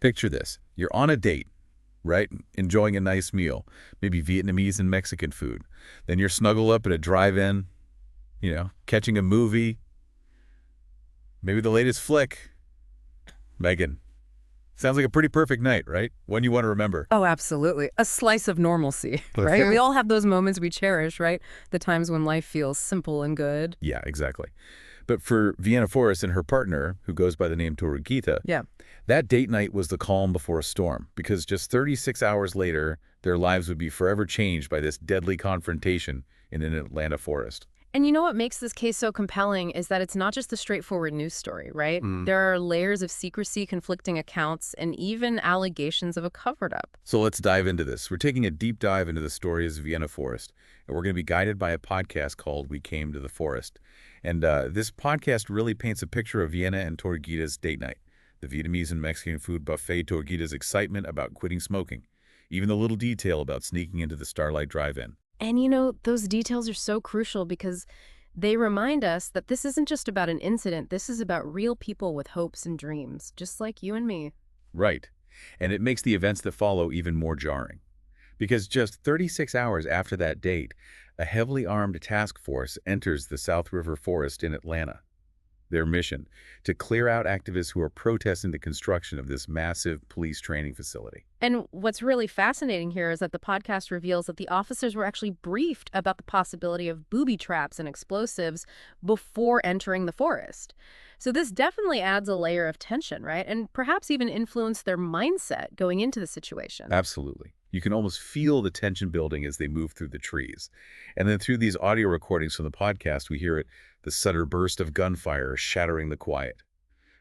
Picture this. You're on a date, right? Enjoying a nice meal, maybe Vietnamese and Mexican food. Then you're snuggled up at a drive-in, catching a movie, maybe the latest flick. Megan, sounds like a pretty perfect night, right? One you want to remember. Oh, absolutely. A slice of normalcy, right? We all have those moments we cherish, right? The times when life feels simple and good. Yeah, exactly. But for Vienna Forrest and her partner, who goes by the name Torugita, Yeah. that date night was the calm before a storm, because just 36 hours later, their lives would be forever changed by this deadly confrontation in an Atlanta forest. And you know what makes this case so compelling is that it's not just a straightforward news story, right? There are layers of secrecy, conflicting accounts, and even allegations of a covered-up. So let's dive into this. We're taking a deep dive into the stories of Vienna Forest, and we're going to be guided by a podcast called We Came to the Forest. And this podcast really paints a picture of Vienna and Torugita's date night, the Vietnamese and Mexican food buffet, Torugita's excitement about quitting smoking, even the little detail about sneaking into the Starlight Drive-In. And you know, those details are so crucial because they remind us that this isn't just about an incident. This is about real people with hopes and dreams, just like you and me. Right. And it makes the events that follow even more jarring. Because just 36 hours after that date, a heavily armed task force enters the South River Forest in Atlanta. Their mission, to clear out activists who are protesting the construction of this massive police training facility. And what's really fascinating here is that the podcast reveals that the officers were actually briefed about the possibility of booby traps and explosives before entering the forest. So this definitely adds a layer of tension, right? And perhaps even influenced their mindset going into the situation. Absolutely. You can almost feel the tension building as they move through the trees. And then through these audio recordings from the podcast, we hear the sudden burst of gunfire shattering the quiet.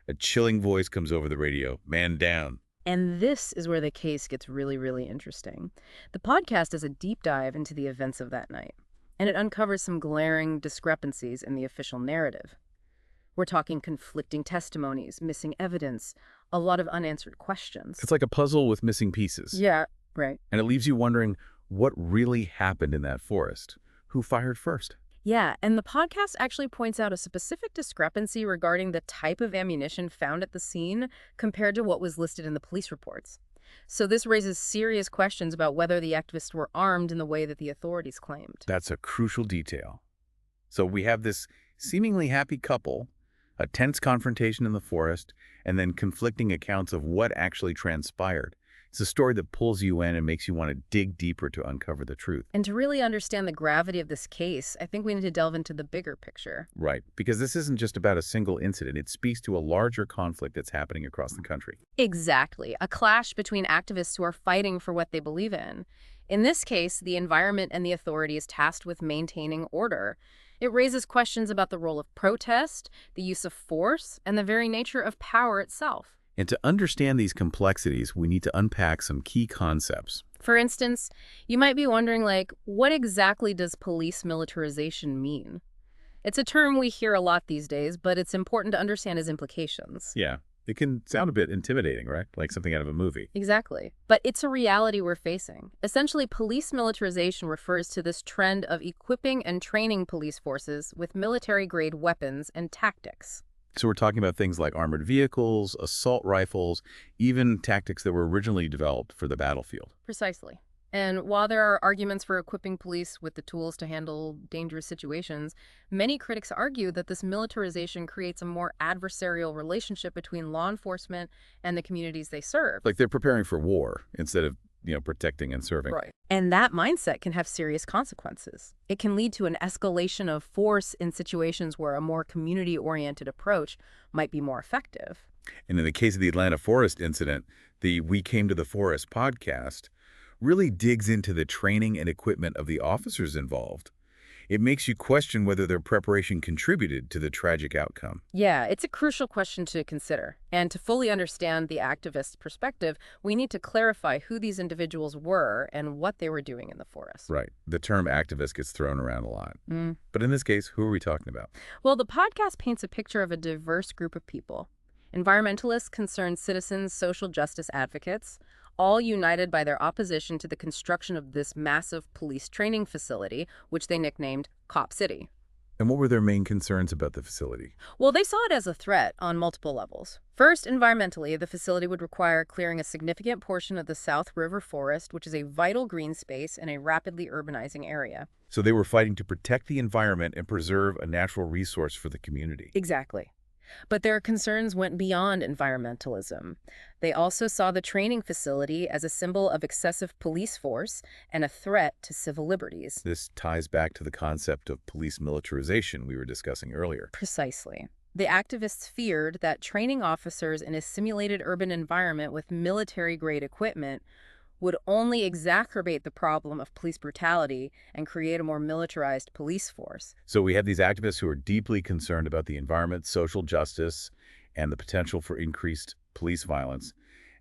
A chilling voice comes over the radio, "Man down." And this is where the case gets really, really interesting. The podcast is a deep dive into the events of that night, and it uncovers some glaring discrepancies in the official narrative. We're talking conflicting testimonies, missing evidence, a lot of unanswered questions. It's like a puzzle with missing pieces. Yeah, right. And it leaves you wondering what really happened in that forest. Who fired first? Yeah, and the podcast actually points out a specific discrepancy regarding the type of ammunition found at the scene compared to what was listed in the police reports. So this raises serious questions about whether the activists were armed in the way that the authorities claimed. That's a crucial detail. So we have this seemingly happy couple, a tense confrontation in the forest, and then conflicting accounts of what actually transpired. It's a story that pulls you in and makes you want to dig deeper to uncover the truth. And to really understand the gravity of this case, I think we need to delve into the bigger picture. Right, because this isn't just about a single incident. It speaks to a larger conflict that's happening across the country. Exactly. A clash between activists who are fighting for what they believe in. In this case, the environment and the authorities tasked with maintaining order. It raises questions about the role of protest, the use of force, and the very nature of power itself. And to understand these complexities, we need to unpack some key concepts. For instance, you might be wondering, what exactly does police militarization mean? It's a term we hear a lot these days, but it's important to understand its implications. Yeah, it can sound a bit intimidating, right? Like something out of a movie. Exactly. But it's a reality we're facing. Essentially, police militarization refers to this trend of equipping and training police forces with military-grade weapons and tactics. So we're talking about things like armored vehicles, assault rifles, even tactics that were originally developed for the battlefield. Precisely. And while there are arguments for equipping police with the tools to handle dangerous situations, many critics argue that this militarization creates a more adversarial relationship between law enforcement and the communities they serve. Like they're preparing for war instead of, protecting and serving. Right. And that mindset can have serious consequences. It can lead to an escalation of force in situations where a more community-oriented approach might be more effective. And in the case of the Atlanta Forest incident, the We Came to the Forest podcast really digs into the training and equipment of the officers involved. It makes you question whether their preparation contributed to the tragic outcome. Yeah, it's a crucial question to consider. And to fully understand the activist perspective, we need to clarify who these individuals were and what they were doing in the forest. Right. The term activist gets thrown around a lot. But in this case, who are we talking about? Well, the podcast paints a picture of a diverse group of people. Environmentalists, concerned citizens, social justice advocates, all united by their opposition to the construction of this massive police training facility, which they nicknamed Cop City. And what were their main concerns about the facility? Well, they saw it as a threat on multiple levels. First, environmentally, the facility would require clearing a significant portion of the South River Forest, which is a vital green space in a rapidly urbanizing area. So they were fighting to protect the environment and preserve a natural resource for the community. Exactly. But their concerns went beyond environmentalism. They also saw the training facility as a symbol of excessive police force and a threat to civil liberties. This ties back to the concept of police militarization we were discussing earlier. Precisely. The activists feared that training officers in a simulated urban environment with military-grade equipment would only exacerbate the problem of police brutality and create a more militarized police force. So we have these activists who are deeply concerned about the environment, social justice, and the potential for increased police violence.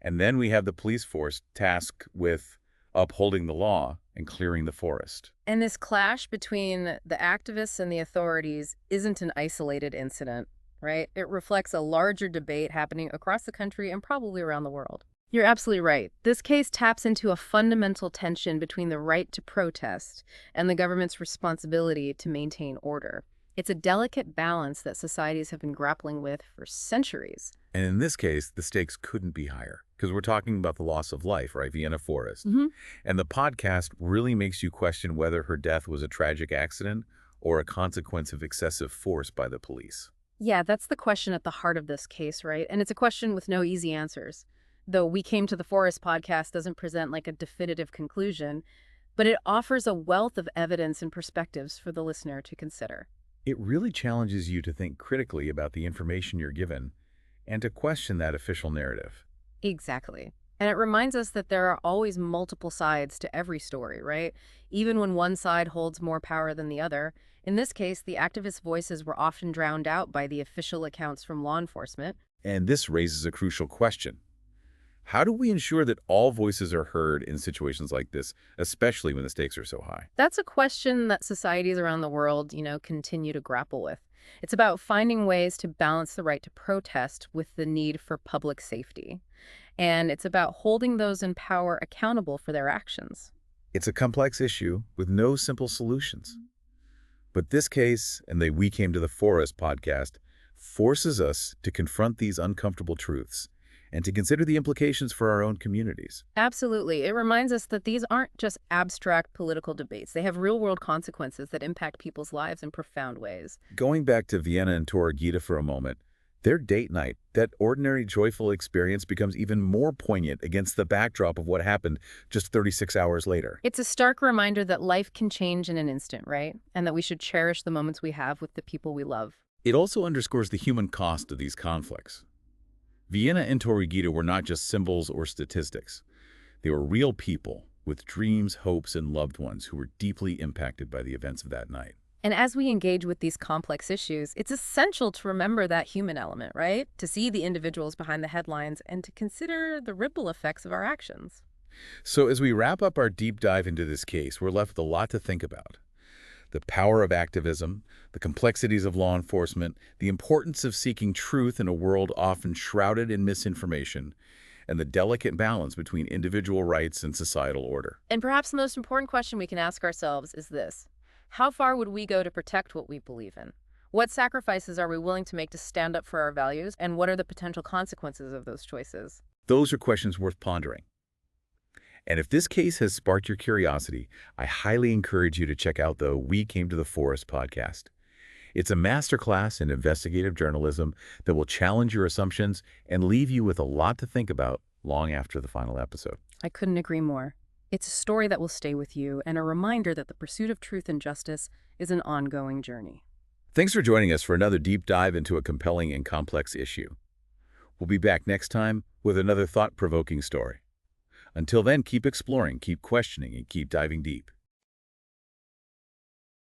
And then we have the police force tasked with upholding the law and clearing the forest. And this clash between the activists and the authorities isn't an isolated incident, right? It reflects a larger debate happening across the country and probably around the world. You're absolutely right. This case taps into a fundamental tension between the right to protest and the government's responsibility to maintain order. It's a delicate balance that societies have been grappling with for centuries. And in this case, the stakes couldn't be higher because we're talking about the loss of life, right? Vienna Forest. And the podcast really makes you question whether her death was a tragic accident or a consequence of excessive force by the police. Yeah, that's the question at the heart of this case, right? And it's a question with no easy answers. Though We Came to the Forest podcast doesn't present like a definitive conclusion, but it offers a wealth of evidence and perspectives for the listener to consider. It really challenges you to think critically about the information you're given and to question that official narrative. Exactly. And it reminds us that there are always multiple sides to every story, right? Even when one side holds more power than the other. In this case, the activists' voices were often drowned out by the official accounts from law enforcement. And this raises a crucial question. How do we ensure that all voices are heard in situations like this, especially when the stakes are so high? That's a question that societies around the world, continue to grapple with. It's about finding ways to balance the right to protest with the need for public safety. And it's about holding those in power accountable for their actions. It's a complex issue with no simple solutions. But this case and the We Came to the Forest podcast forces us to confront these uncomfortable truths and to consider the implications for our own communities. Absolutely. It reminds us that these aren't just abstract political debates. They have real-world consequences that impact people's lives in profound ways. Going back to Vienna and Toragita for a moment, their date night, that ordinary joyful experience becomes even more poignant against the backdrop of what happened just 36 hours later. It's a stark reminder that life can change in an instant, right? And that we should cherish the moments we have with the people we love. It also underscores the human cost of these conflicts. Vienna and Toragita were not just symbols or statistics. They were real people with dreams, hopes, and loved ones who were deeply impacted by the events of that night. And as we engage with these complex issues, it's essential to remember that human element, right? To see the individuals behind the headlines and to consider the ripple effects of our actions. So as we wrap up our deep dive into this case, we're left with a lot to think about. The power of activism, the complexities of law enforcement, the importance of seeking truth in a world often shrouded in misinformation, and the delicate balance between individual rights and societal order. And perhaps the most important question we can ask ourselves is this: how far would we go to protect what we believe in? What sacrifices are we willing to make to stand up for our values, and what are the potential consequences of those choices? Those are questions worth pondering. And if this case has sparked your curiosity, I highly encourage you to check out the We Came to the Forest podcast. It's a masterclass in investigative journalism that will challenge your assumptions and leave you with a lot to think about long after the final episode. I couldn't agree more. It's a story that will stay with you and a reminder that the pursuit of truth and justice is an ongoing journey. Thanks for joining us for another deep dive into a compelling and complex issue. We'll be back next time with another thought-provoking story. Until then, keep exploring, keep questioning, and keep diving deep.